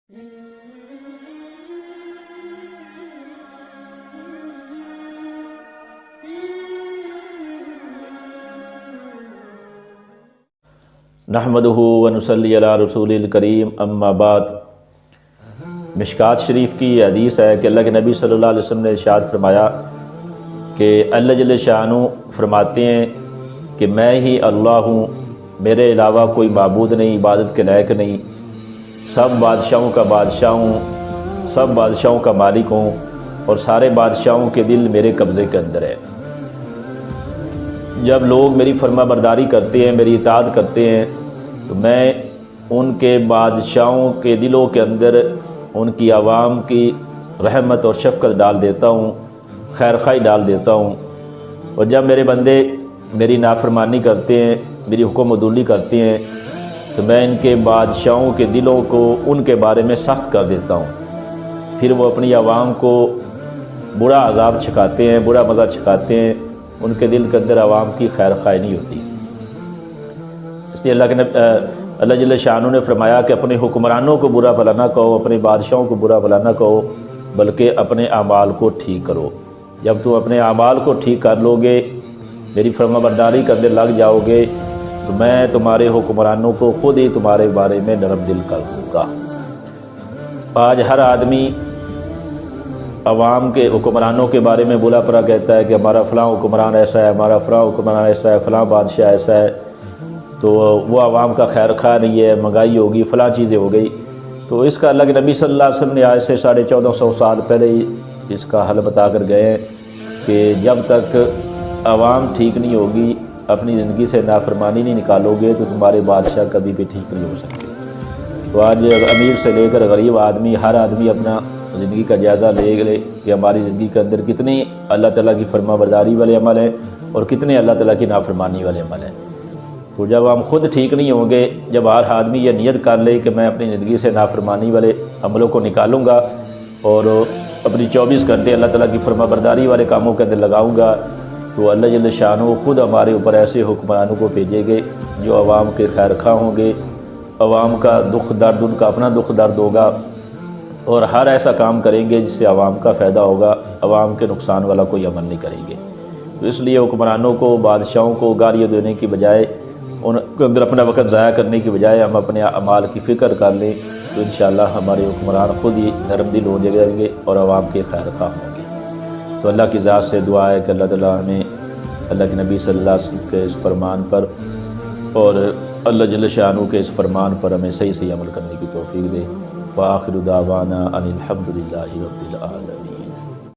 نحمدہ ونصلی علی رسول کریم اما بعد۔ مشکات شریف کی یہ حدیث ہے کہ اللہ کے نبی صلی اللہ علیہ وسلم نے ارشاد فرمایا کہ اللہ جل شانہ فرماتے ہیں کہ میں ہی اللہ ہوں، میرے علاوہ کوئی معبود نہیں، عبادت کے لائق نہیں، سب بادشاہوں کا بادشاہ ہوں، سب بادشاہوں کا مالک ہوں، اور سارے بادشاہوں کے دل میرے قبضے کے اندر ہے۔ جب لوگ میری فرما برداری کرتے ہیں، میری اطاعت کرتے ہیں، تو میں ان کے بادشاہوں کے دلوں کے اندر ان کی عوام کی رحمت اور شفقت ڈال دیتا ہوں، خیر خواہی ڈال دیتا ہوں۔ اور جب میرے بندے میری نافرمانی کرتے ہیں، میری حکم عدولی کرتے ہیں، تو میں ان کے بادشاہوں کے دلوں کو ان کے بارے میں سخت کر دیتا ہوں۔ پھر وہ اپنی عوام کو برا عذاب چھکاتے ہیں، برا مزہ چھکاتے ہیں، ان کے دل کے اندر عوام کی خیر خواہی نہیں ہوتی۔ اس لیے اللہ جل شانہ نے فرمایا کہ اپنے حکمرانوں کو برا بھلا نہ کہو، اپنے بادشاہوں کو برا بھلا نہ کہو، بلکہ اپنے اعمال کو ٹھیک کرو۔ جب تم اپنے اعمال کو ٹھیک کر لو گے، میری فرما برداری کے اندر لگ جاؤ گے، تو میں تمہارے حکمرانوں کو خود ہی تمہارے بارے میں نرم دل کر دوں گا۔ آج ہر آدمی عوام کے حکمرانوں کے بارے میں بولا پڑا کہتا ہے کہ ہمارا فلاں حکمران ایسا ہے، ہمارا فلاں حکمران ایسا ہے، فلاں بادشاہ ایسا ہے، تو وہ عوام کا خیر خواہ نہیں ہے، مہنگائی ہوگی، فلاں چیزیں ہو گئی۔ تو اس کا اللہ کے نبی صلی اللہ علیہ وسلم نے آج سے 1450 سال پہلے ہی اس کا حل بتا کر گئے ہیں کہ جب تک عوام ٹھیک نہیں ہوگی، اپنی زندگی سے نافرمانی نہیں نکالو گے، تو تمہارے بادشاہ کبھی بھی ٹھیک نہیں ہو سکتے۔ تو آج امیر سے لے کر غریب آدمی، ہر آدمی اپنا زندگی کا جائزہ لے لے کہ ہماری زندگی کے اندر کتنی اللہ تعالیٰ کی فرما برداری والے عمل ہیں اور کتنے اللہ تعالیٰ کی نافرمانی والے عمل ہیں۔ تو جب ہم خود ٹھیک نہیں ہوں گے، جب ہر آدمی یہ نیت کر لے کہ میں اپنی زندگی سے نافرمانی والے عملوں کو نکالوں گا اور اپنی 24 گھنٹے اللہ تعالیٰ کی فرما برداری والے کاموں کے اندر لگاؤں گا، تو اللہ جل شانہ خود ہمارے اوپر ایسے حکمرانوں کو بھیجیں گے جو عوام کے خیر خواہ ہوں گے، عوام کا دکھ درد ان کا اپنا دکھ درد ہوگا، اور ہر ایسا کام کریں گے جس سے عوام کا فائدہ ہوگا، عوام کے نقصان والا کوئی عمل نہیں کریں گے۔ تو اس لیے حکمرانوں کو، بادشاہوں کو گالیاں دینے کی بجائے، ان کے اندر اپنا وقت ضائع کرنے کی بجائے ہم اپنے اعمال کی فکر کر لیں، تو انشاءاللہ ہمارے حکمران خود ہی نرم دل ہو جائیں گے اور عوام کے خیر خواہ ہوں گے۔ تو اللہ کی ذات سے دعا ہے کہ اللہ تعالیٰ ہمیں اللہ کے نبی صلی اللہ علیہ وسلم کے اس فرمان پر اور اللہ جل شانہ کے اس فرمان پر ہمیں صحیح صحیح عمل کرنے کی توفیق دے۔ وآخر دعوانا ان الحمد للہ رب العالمین۔